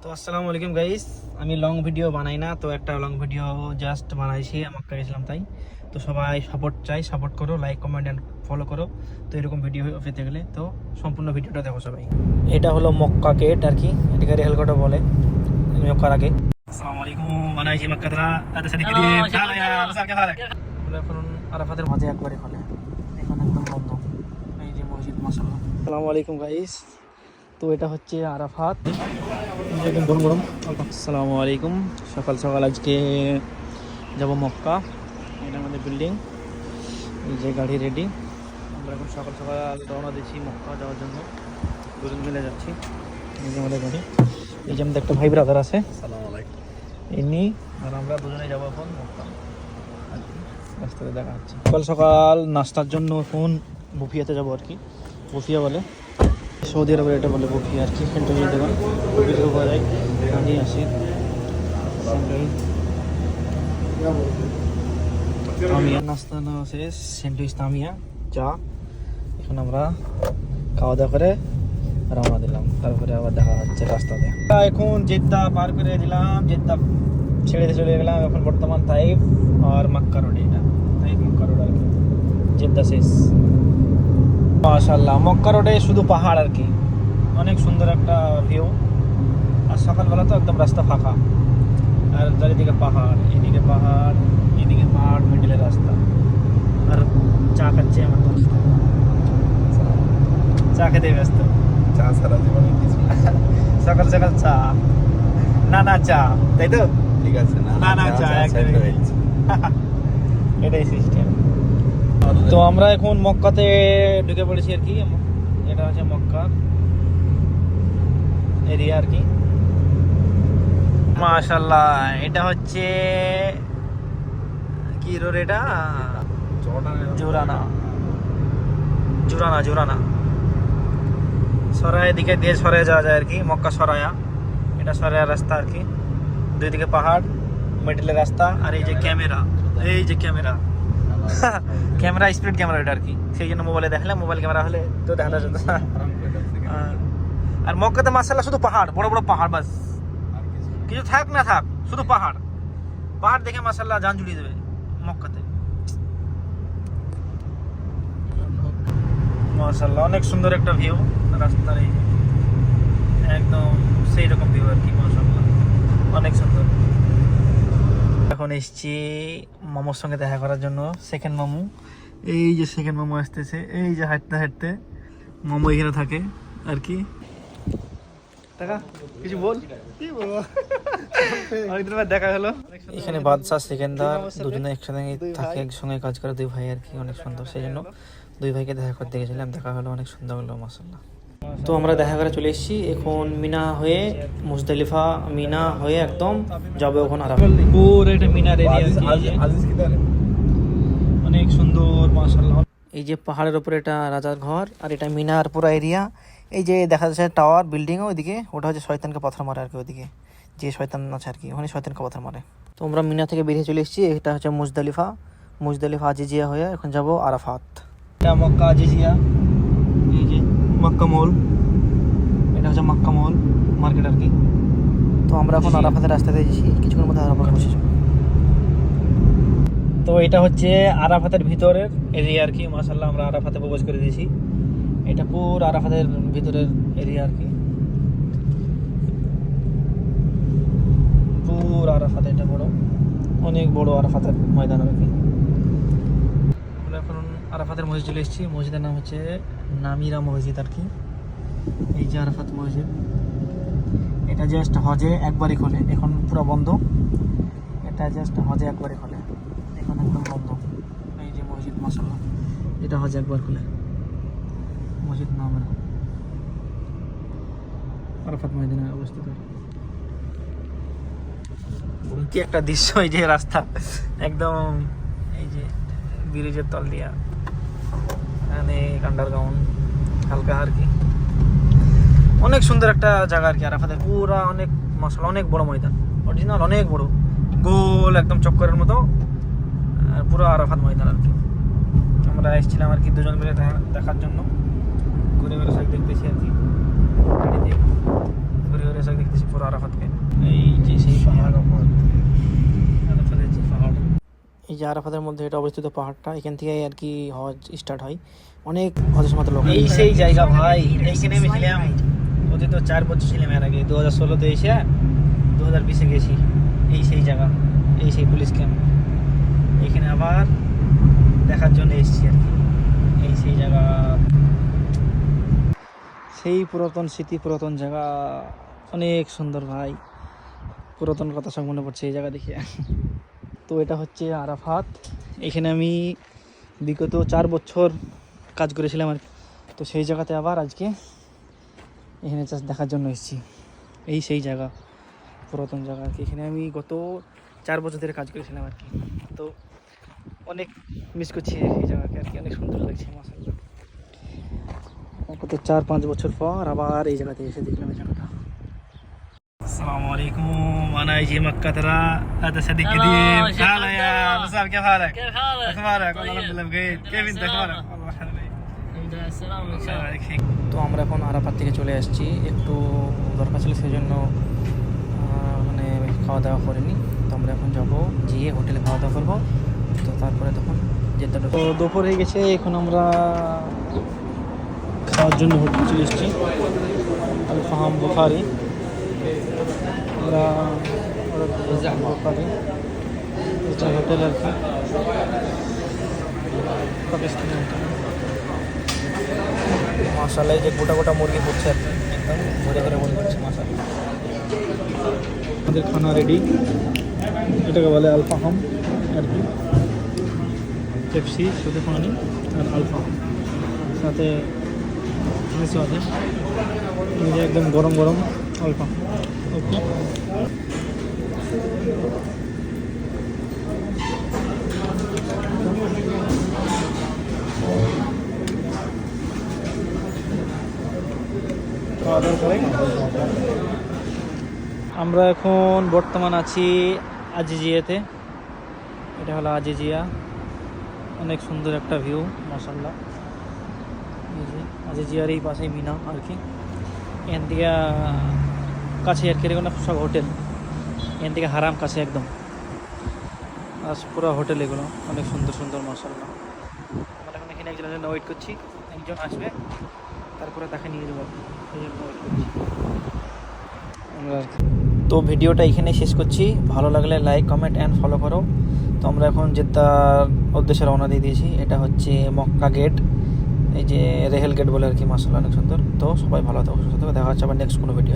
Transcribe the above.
তো আসসালামু আলাইকুম গাইস, আমি লং ভিডিও বানাই না, তো একটা লং ভিডিও জাস্ট বানাইছি, মক্কা গেছিলাম তাই। তো সবাই সাপোর্ট চাই, সাপোর্ট করো, লাইক কমেন্ট অ্যান্ড ফলো করো। তো এরকম ভিডিও পেতে গেলে তো সম্পূর্ণ ভিডিওটা দেখো সবাই। এটা হলো মক্কা গেট আর কি, এটাকে রেলগেটও বলে মক্কার আগে। আসসালামু আলাইকুম, বানাইছি মক্কা দ্বারা তাদের সাথে গিয়ে আমরা এখন আরাফাতের মাঝে একবারে খোলে, এখন একদম বন্ধ। এই যে মসজিদ, মাশাআল্লাহ। আসসালামু আলাইকুম গাইস, তো এটা হচ্ছে আরাফাত। আসসালামু আলাইকুম, সকাল সকাল আজকে যাব মক্কা। এটা আমাদের বিল্ডিং, এই যে গাড়ি রেডি। আমরা এখন সকাল সকাল রওনা দিচ্ছি মক্কা যাওয়ার জন্য, দুজন মিলে যাচ্ছি। এই যে আমাদের গাড়ি, এই যে আমাদের একটা ভাই ব্রাদার আছে, ইনি আর আমরা দুজনে যাবো এখন মক্কা। রাস্তাতে দেখা হচ্ছে। সকাল সকাল নাস্তার জন্য এখন বুফিয়াতে যাবো আর কি, বুফিয়া বলে সৌদি আরবের, এটা বলে বুফিয়া আর কি। সেন্ট্রাল দোকান বুফিতে পাওয়া যায়, নিয়ে আসি। তামিয়া নাস্তা নেওয়া শেষ, স্যান্ডউইচ তামিয়া চা। এখন আমরা খাওয়া দাওয়া করে রওনা দিলাম, তারপরে আবার দেখা হচ্ছে রাস্তাতে। এখন জেদ্দা পার করে দিলাম, জেদ্দা ছেড়ে চলে গেলাম। এখন বর্তমান তাইফ আর মক্কা রোড, এটা তাইফ মক্কা রোড আর কি, জেদ্দা শেষ। মাশাআল্লাহ, মক্কা রোডে শুধু পাহাড় আর কি, অনেক সুন্দর একটা ভিউ। আর সকালবেলা তো একদম রাস্তা ফাঁকা, আর চারিদিকে পাহাড়, এদিকে পাহাড়, এদিকে পাহাড়, মিডিলের রাস্তা। আর চা খাচ্ছে আমার দোস্ত, চা খেতে ব্যস্ত। চা সারা জীবনে কিছু সকাল সকাল চা, না চা, তাই তো? ঠিক আছে, না চা এটাই সিস্টেম। তো আমরা এখন মক্কাতে ঢুকে পড়েছি আর কি। এটা হচ্ছে মক্কার এরিয়া আর কি। মাশাআল্লাহ, এটা হচ্ছে কি রোড, এটা জোরানা সরাই দিকে দিয়ে সরাই যাওয়া যায় আর কি, মক্কা সরায়া। এটা সরাইয়া রাস্তা আর কি, দুই দিকে পাহাড়, মিডলের রাস্তা। আর এই যে ক্যামেরা, ক্যামেরা স্পিড ক্যামেরা এটা আর কি, সেই জন্য মোবাইলে দেখালাম। মোবাইল ক্যামেরা হলে তো দেখা যেত না। আর মক্কাতে মাশাআল্লাহ শুধু পাহাড়, বড় বড় পাহাড়, বাস কিছু থাক না থাক, শুধু পাহাড়। পাহাড় দেখে মাশাআল্লাহ জান জুড়িয়ে দেবে মক্কাতে। মাশাআল্লাহ, অনেক সুন্দর একটা ভিউ রাস্তার, এই একদম সেই রকম ভিউ আর কি। মাশাআল্লাহ, অনেক সুন্দর। এখন এসছি মামুর সঙ্গে দেখা করার জন্য, সেকেন্ড মামু। এই যে সেকেন্ড মামু আসতেছে, এই যে হাঁটতে হাঁটতে মামু এখানে থাকে আর কি। টাকা কিছু বল, কি বলবো, অনেকদিন পর দেখা হলো। এখানে বাদশা সেকেন্দার দুজনে একসাথে থাকে, একসঙ্গে কাজ করে, দুই ভাই আর কি, অনেক সুন্দর। সেই জন্য দুই ভাইকে দেখা করতে গেছিলাম, দেখা হলো, অনেক সুন্দর হলো মাশাআল্লাহ। তো আমরা দেখা করে চলে এসেছি এখন মিনা হয়ে, মুজদালিফা মিনা হয়ে একদম যাবে ওখানে আরাফাত। পুরো এটা মিনার এরিয়া, অনেক সুন্দর মাশাআল্লাহ। এই যে পাহাড়ের উপরে এটা রাজার ঘর, আর এটা মিনার পুরো এরিয়া। এই যে দেখা যাচ্ছে টাওয়ার বিল্ডিং, ওইদিকে ওটা হচ্ছে শয়তানকে পাথর মারে আর কি, ওইদিকে যে শয়তান আছে আর কি, ওখানে শয়তানকে পাথর মারে। তো আমরা মিনা থেকে বেরিয়ে চলে এসেছি, এটা হচ্ছে মুজদালিফা আজিজিয়া হয়ে এখন যাব আরাফাত। এটা মক্কা আজিজিয়া, এই যে মক্কা মল, এটা হচ্ছে মক্কা মল মার্কেট আর কি। তো আমরা এখন আরাফাতের রাস্তাতে যাচ্ছি, কিছুক্ষণের মধ্যে আরাফাত পৌঁছে যাব। তো এটা হচ্ছে আরাফাতের ভিতরের এরিয়া আর কি। মাশাআল্লাহ, আমরা আরাফাতে প্রবেশ করে দিয়েছি। এটা পুরো আরাফাতের ভিতরের এরিয়া আর কি, পুরো আরাফাত। এটা বড়, অনেক বড় আরাফাতের ময়দান আর কি। আমরা এখন আরাফাতের মসজিদ চলে এসেছি, মসজিদের নাম হচ্ছে নামিরা মসজিদ আর কি। এই যে আরাফাত মসজিদ, এটা জাস্ট হজে একবারই খোলে, এখন পুরো বন্ধ। এটা জাস্ট হজে একবারই খোলে, এখন একদম বন্ধ। এই যে মসজিদ, মাশাআল্লাহ, এটা হজে একবার খোলে মসজিদ নামিরা, আরাফাত ময়দানে অবস্থিত। কি একটা দৃশ্য, এই যে রাস্তা একদম, এই যে ব্রিজের তল দিয়া, অনেক আন্ডারগ্রাউন্ড হালকা আর কি। অনেক সুন্দর একটা জায়গা আর কি আরাফাতের, পুরা অনেক মাশাআল্লাহ, অনেক বড় ময়দান, অরিজিনাল অনেক বড়, গোল একদম চক্করের মতো পুরো আরাফাত ময়দান আর কি। আমরা এসেছিলাম আর কি দুজন মিলে দেখার জন্য, ঘুরে ঘুরে সব দেখতেছি আর কি, গাড়িতে ঘুরে ঘুরে দর্শক দেখতেছি পুরো আরাফাতকে। এই যে সেই পাহাড়, আরাফাতের যে পাহাড়, এই যে আরাফাতের মধ্যে এটা অবস্থিত পাহাড়টা, এখান থেকে আর কি হজ স্টার্ট হয়। অনেক হজের মতো লোক। এই সেই জায়গা ভাই, এইখানে আমি ছিলাম ওদের তো 4 বছর ছিলাম এর আগে, 2016-তে এসে 2020-এ গেছি। এই সেই জায়গা, এই সেই পুলিশ ক্যাম্প, এইখানে আবার দেখার জন্য এসেছি আর কি। এই সেই জায়গা, সেই পুরাতন স্মৃতি, পুরাতন জায়গা, অনেক সুন্দর ভাই। পুরাতন কথা সব মনে পড়ছে এই জায়গা দেখে। তো এটা হচ্ছে আরাফাত, এখানে আমি বিগত 4 বছর কাজ করেছিলাম আর কি। তো সেই জায়গাতে আবার আজকে এখানে জাস্ট দেখার জন্য এসেছি। এই সেই জায়গা, পুরাতন জায়গা আর কি। এখানে আমি গত 4 বছর ধরে কাজ করেছিলাম আর কি। তো অনেক মিস করছি এই জায়গাকে আর কি, অনেক সুন্দর লাগছে মাশাআল্লাহ। গত 4-5 বছর পর আবার এই জায়গাতে এসে দেখলাম এই জায়গাটা। السلام عليكم، أنا يجي مكة ترى هذا صديق قديم. هلا يا مصعب، كيف حالك؟ كيف حالك؟ أخبارك؟ والله طيب. الحمد لله بخير. كيف أنت أخبارك؟ والله الحمد لله. الحمد لله السلام ان شاء الله الله. يبارك فيك. তো আমরা এখন আরাফাত থেকে চলে আসছি, একটু দরকার ছিল সেই জন্য মানে খাওয়া দাওয়া করিনি। তো আমরা এখন যাবো, গিয়ে হোটেলে খাওয়া দাওয়া করবো। তো তারপরে তখন যেতে হবে। তো দুপুর হয়ে গেছে, এখন আমরা খাওয়ার জন্য হোটেল চলে এসেছি, আল ফাহাম বুখারি। আমরা বুখারি, এটা হোটেল আর কি, পাকিস্তানি হোটেল। মাশাআল্লাহ, এই যে গোটা গোটা মুরগি হচ্ছে আর কি, একদম ঘুরে ঘুরে মুরগি হচ্ছে মাশাআল্লাহ। আমাদের খানা রেডি, এটাকে বলে আল ফাহাম আর কি, পেপসি সাথে পানি আর আল ফাহাম সাথে কিছু আছে। এই যে একদম গরম গরম আল ফাহাম। ওকে, আমরা এখন বর্তমান আছি আজিজিয়াতে। এটা হলো আজিজিয়া, অনেক সুন্দর একটা ভিউ মাশাআল্লাহ। এই যে আজিজিয়ার এই পাশে মিনা আর কি, এখান থেকে কাছে আর কি, এগুলো সব হোটেল, এখান থেকে হারাম কাছে একদম, আর পুরো হোটেল এগুলো অনেক সুন্দর সুন্দর মাশাআল্লাহ। আমরা এখন এখানে একজনের জন্য ওয়েট করছি, একজন আসবে তারপরে তাকে নিয়ে যাবো, এই জন্য ওয়েট করছি আমরা। তো ভিডিওটা এখানে শেষ করছি, ভালো লাগলে লাইক কমেন্ট অ্যান্ড ফলো করো। তো আমরা এখন জেদ্দার উদ্দেশ্যে রওনা দিয়ে দিয়েছি। এটা হচ্ছে মক্কা গেট, এই যে রেহেল গেট বলে আর কি মাশাআল্লাহ, অনেক সুন্দর। তো সবাই ভালো থাকো, সুস্থ থাকো, দেখা হচ্ছে আবার নেক্সট কোনো ভিডিও।